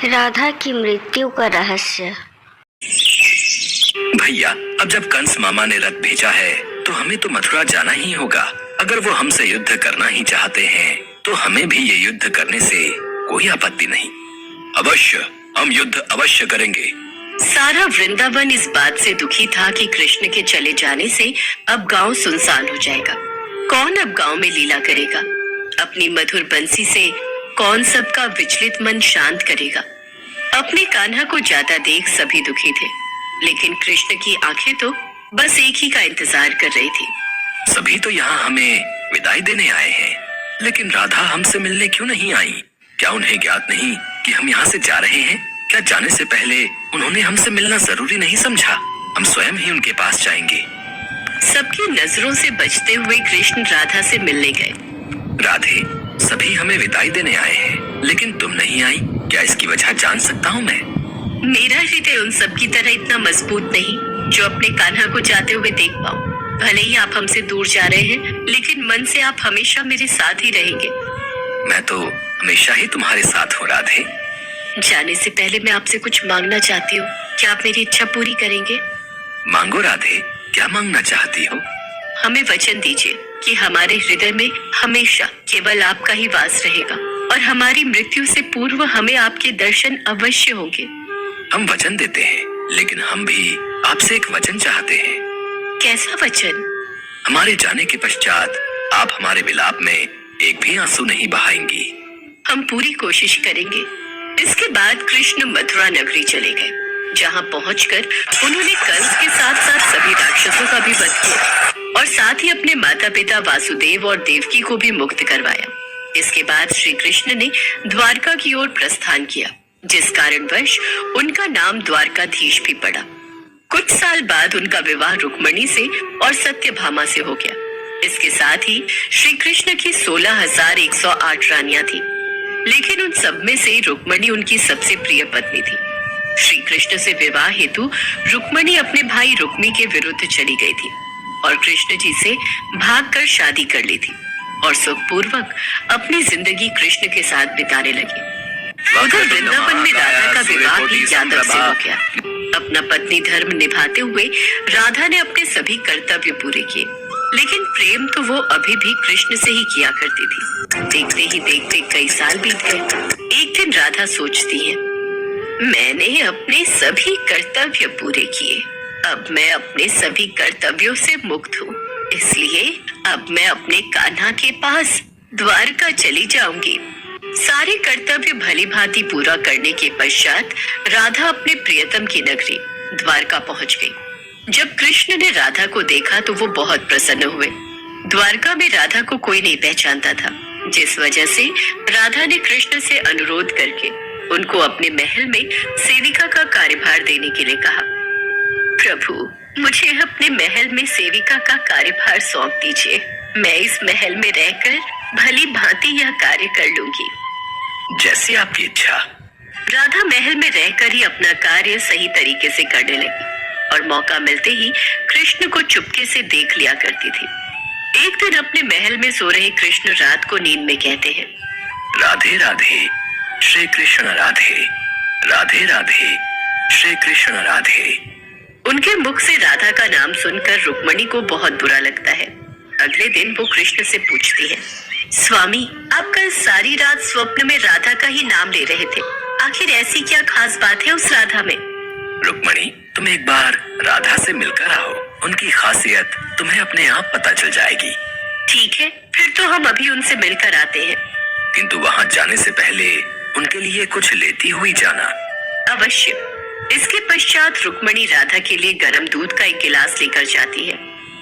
राधा की मृत्यु का रहस्य। भैया, अब जब कंस मामा ने रथ भेजा है तो हमें तो मथुरा जाना ही होगा। अगर वो हमसे युद्ध करना ही चाहते हैं तो हमें भी ये युद्ध करने से कोई आपत्ति नहीं। अवश्य, हम युद्ध अवश्य करेंगे। सारा वृंदावन इस बात से दुखी था कि कृष्ण के चले जाने से अब गांव सुनसान हो जाएगा। कौन अब गांव में लीला करेगा? अपनी मधुर बंसी से कौन सबका विचलित मन शांत करेगा? अपने कान्हा को जाता देख सभी दुखी थे, लेकिन कृष्ण की आंखें तो बस एक ही का इंतजार कर रही थी। सभी तो यहाँ हमें विदाई देने आए हैं, लेकिन राधा हमसे मिलने क्यों नहीं आई? क्या उन्हें ज्ञात नहीं कि हम यहाँ से जा रहे हैं? क्या जाने से पहले उन्होंने हमसे मिलना जरूरी नहीं समझा? हम स्वयं ही उनके पास जाएंगे। सबकी नजरों से बचते हुए कृष्ण राधा से मिलने गए। राधे, सभी हमें विदाई देने आए हैं, लेकिन तुम नहीं आई। क्या इसकी वजह जान सकता हूँ मैं? मेरा हृदय उन सब की तरह इतना मजबूत नहीं जो अपने कान्हा को जाते हुए देख पाऊं। भले ही आप हमसे दूर जा रहे हैं, लेकिन मन से आप हमेशा मेरे साथ ही रहेंगे। मैं तो हमेशा ही तुम्हारे साथ हूँ राधे। जाने से पहले मैं आपसे कुछ मांगना चाहती हूँ। क्या आप मेरी इच्छा पूरी करेंगे? मांगो राधे, क्या मांगना चाहती हो? हमें वचन दीजिए कि हमारे हृदय में हमेशा केवल आपका ही वास रहेगा और हमारी मृत्यु से पूर्व हमें आपके दर्शन अवश्य होंगे। हम वचन देते हैं, लेकिन हम भी आपसे एक वचन चाहते हैं। कैसा वचन? हमारे जाने के पश्चात आप हमारे विलाप में एक भी आंसू नहीं बहाएंगी। हम पूरी कोशिश करेंगे। इसके बाद कृष्ण मथुरा नगरी चले गए, जहाँ पहुंचकर उन्होंने कंस के साथ साथ सभी राक्षसों का भी वध किया और साथ ही अपने माता पिता वासुदेव और देवकी को भी मुक्त करवाया। इसके बाद श्री कृष्ण ने द्वारका की ओर प्रस्थान किया, जिस कारणवश उनका नाम द्वारकाधीश भी पड़ा। कुछ साल बाद उनका विवाह रुक्मणी से और सत्यभामा से हो गया। इसके साथ ही श्री कृष्ण की 16,108 रानियां थी, लेकिन उन सब में से रुक्मणी उनकी सबसे प्रिय पत्नी थी। श्री कृष्ण से विवाह हेतु रुक्मणी अपने भाई रुक्मी के विरुद्ध चली गई थी और कृष्ण जी से भागकर शादी कर ली थी और सुखपूर्वक अपनी जिंदगी कृष्ण के साथ बिताने लगी। उधर वृंदावन में राधा का विवाह भी यादव से हो गया। अपना पत्नी धर्म निभाते हुए राधा ने अपने सभी कर्तव्य पूरे किए, लेकिन प्रेम तो वो अभी भी कृष्ण से ही किया करती थी। देखते ही देखते कई साल बीत गए। एक दिन राधा सोचती है, मैंने अपने सभी कर्तव्य पूरे किए, अब मैं अपने सभी कर्तव्यों से मुक्त हूँ, इसलिए अब मैं अपने कान्हा के पास द्वारका चली जाऊंगी। सारे कर्तव्य भली भांति पूरा करने के पश्चात राधा अपने प्रियतम की नगरी द्वारका पहुंच गई। जब कृष्ण ने राधा को देखा तो वो बहुत प्रसन्न हुए। द्वारका में राधा को कोई नहीं पहचानता था, जिस वजह से राधा ने कृष्ण से अनुरोध करके उनको अपने महल में सेविका का कार्यभार देने के लिए कहा। प्रभु, मुझे अपने महल में सेविका का कार्यभार सौंप दीजिए। मैं इस महल में रहकर भली भांति यह कार्य कर लूंगी। जैसी आपकी इच्छा। राधा महल में रहकर ही अपना कार्य सही तरीके से करने लगी और मौका मिलते ही कृष्ण को चुपके से देख लिया करती थी। एक दिन अपने महल में सो रहे कृष्ण रात को नींद में कहते हैं, राधे राधे श्री कृष्ण राधे, राधे राधे श्री कृष्ण राधे। उनके मुख से राधा का नाम सुनकर रुक्मणी को बहुत बुरा लगता है। अगले दिन वो कृष्ण से पूछती है, स्वामी, आप कल सारी रात स्वप्न में राधा का ही नाम ले रहे थे, आखिर ऐसी क्या खास बात है उस राधा में? रुक्मणी, तुम एक बार राधा से मिलकर आओ, उनकी खासियत तुम्हें अपने आप पता चल जाएगी। ठीक है, फिर तो हम अभी उनसे मिलकर आते हैं। किंतु वहाँ जाने से पहले उनके लिए कुछ लेती हुई जाना। अवश्य। इसके पश्चात रुक्मणी राधा के लिए गर्म दूध का एक गिलास लेकर जाती है।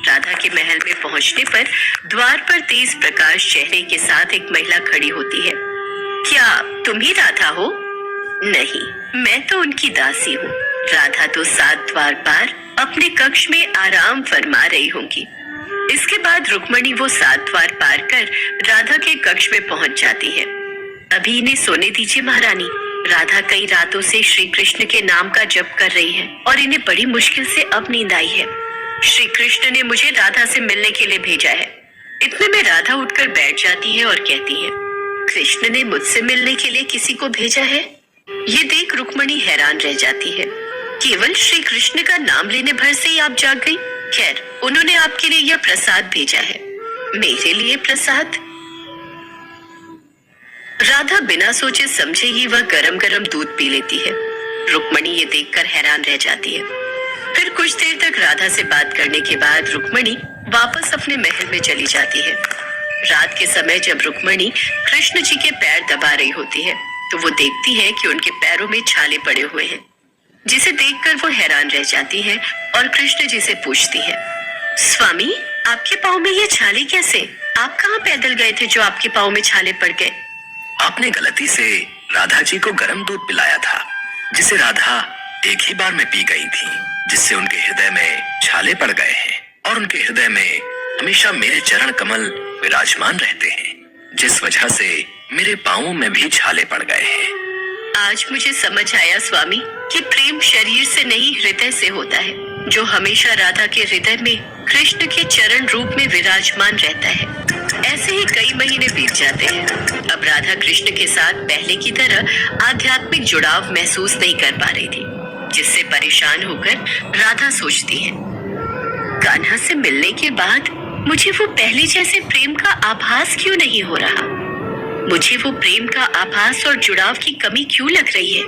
राधा के महल में पहुंचने पर द्वार पर तेज प्रकाश चेहरे के साथ एक महिला खड़ी होती है। क्या तुम ही राधा हो? नहीं, मैं तो उनकी दासी हूँ। राधा तो 7 द्वार पार अपने कक्ष में आराम फरमा रही होंगी। इसके बाद रुक्मणी वो 7 द्वार पार कर राधा के कक्ष में पहुंच जाती है। अभी इन्हें सोने दीजिए महारानी। राधा कई रातों से श्री कृष्ण के नाम का जप कर रही है और इन्हें बड़ी मुश्किल से अब नींद आई है। श्री कृष्ण ने मुझे राधा से मिलने के लिए भेजा है। इतने में राधा उठकर बैठ जाती है और कहती है, कृष्ण ने मुझसे मिलने के लिए किसी को भेजा है? ये देख रुक्मणी हैरान रह जाती है। केवल श्री कृष्ण का नाम लेने भर से ही आप जाग गई? खैर, उन्होंने आपके लिए यह प्रसाद भेजा है। मेरे लिए प्रसाद? राधा बिना सोचे समझे ही वह गरम गरम दूध पी लेती है। रुक्मणी ये देखकर हैरान रह जाती है। फिर कुछ देर तक राधा से बात करने के बाद रुक्मणी वापस अपने महल में चली जाती है। रात के समय जब रुक्मणी कृष्ण जी के पैर दबा रही होती है तो वो देखती है कि उनके पैरों में छाले पड़े हुए हैं, जिसे देखकर वो हैरान रह जाती है और कृष्ण जी से पूछती है, स्वामी, आपके पाँव में ये छाले कैसे? आप कहाँ पैदल गए थे जो आपके पाँव में छाले पड़ गए? आपने गलती से राधा जी को गर्म दूध पिलाया था, जिसे राधा एक ही बार में पी गई थी, जिससे उनके हृदय में छाले पड़ गए हैं और उनके हृदय में हमेशा मेरे चरण कमल विराजमान रहते हैं, जिस वजह से मेरे पाँवों में भी छाले पड़ गए हैं। आज मुझे समझ आया स्वामी कि प्रेम शरीर से नहीं हृदय से होता है, जो हमेशा राधा के हृदय में कृष्ण के चरण रूप में विराजमान रहता है। ऐसे ही कई महीने बीत जाते हैं। अब राधा कृष्ण के साथ पहले की तरह आध्यात्मिक जुड़ाव महसूस नहीं कर पा रही थी, जिससे परेशान होकर राधा सोचती है, कान्हा से मिलने के बाद मुझे वो पहले जैसे प्रेम का आभास क्यों नहीं हो रहा? मुझे वो प्रेम का आभास और जुड़ाव की कमी क्यों लग रही है?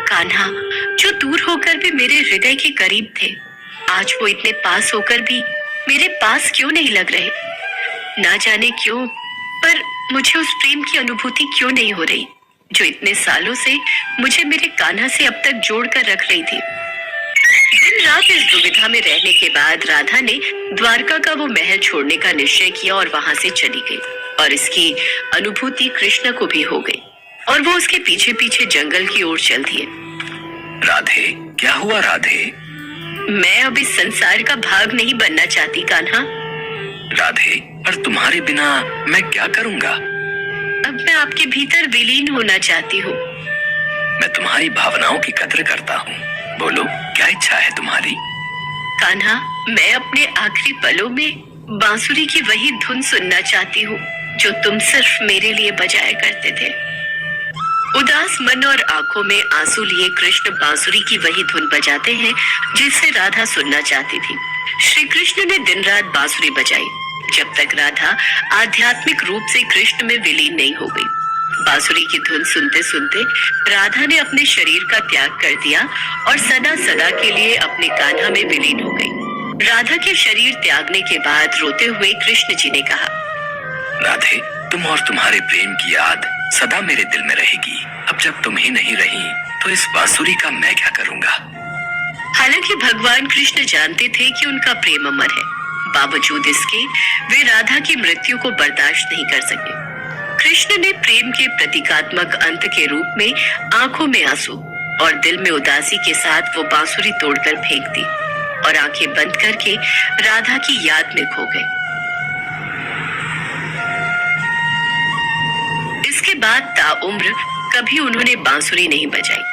कान्हा, जो दूर होकर भी मेरे हृदय के करीब थे, आज वो इतने पास होकर भी मेरे पास क्यों नहीं लग रहे? ना जाने क्यों, पर मुझे उस प्रेम की अनुभूति क्यों नहीं हो रही, जो इतने सालों से मुझे मेरे कान्हा से अब तक जोड़ कर रख रही थी। दिन रात इस दुविधा में रहने के बाद राधा ने द्वारका का वो महल छोड़ने का निश्चय किया और वहां से चली गई, और इसकी अनुभूति कृष्ण को भी हो गई और वो उसके पीछे पीछे जंगल की ओर चल दिए। राधे, क्या हुआ राधे? मैं अब इस संसार का भाग नहीं बनना चाहती कान्हा। राधे, पर तुम्हारे बिना मैं क्या करूंगा? अब मैं आपके भीतर विलीन होना चाहती हूँ। मैं तुम्हारी भावनाओं की कद्र करता हूँ। बोलो, क्या इच्छा है तुम्हारी? कान्हा, मैं अपने आखिरी पलों में बांसुरी की वही धुन सुनना चाहती हूँ जो तुम सिर्फ मेरे लिए बजाया करते थे। उदास मन और आंखों में आंसू लिए कृष्ण बांसुरी की वही धुन बजाते हैं जिसे राधा सुनना चाहती थी। श्री कृष्ण ने दिन रात बांसुरी बजाई जब तक राधा आध्यात्मिक रूप से कृष्ण में विलीन नहीं हो गई। बांसुरी की धुन सुनते सुनते राधा ने अपने शरीर का त्याग कर दिया और सदा सदा के लिए अपने कान्हा में विलीन हो गई। राधा के शरीर त्यागने के बाद रोते हुए कृष्ण जी ने कहा, राधे, तुम और तुम्हारे प्रेम की याद सदा मेरे दिल में रहेगी। अब जब तुम ही नहीं रही तो इस बांसुरी का मैं क्या करूंगा? हालांकि भगवान कृष्ण जानते थे कि उनका प्रेम अमर है, बावजूद इसके वे राधा की मृत्यु को बर्दाश्त नहीं कर सके। कृष्ण ने प्रेम के प्रतीकात्मक अंत के रूप में आंखों में आंसू और दिल में उदासी के साथ वो बांसुरी तोड़कर फेंक दी और आंखें बंद करके राधा की याद में खो गए। इसके बाद ताउम्र कभी उन्होंने बांसुरी नहीं बजाई।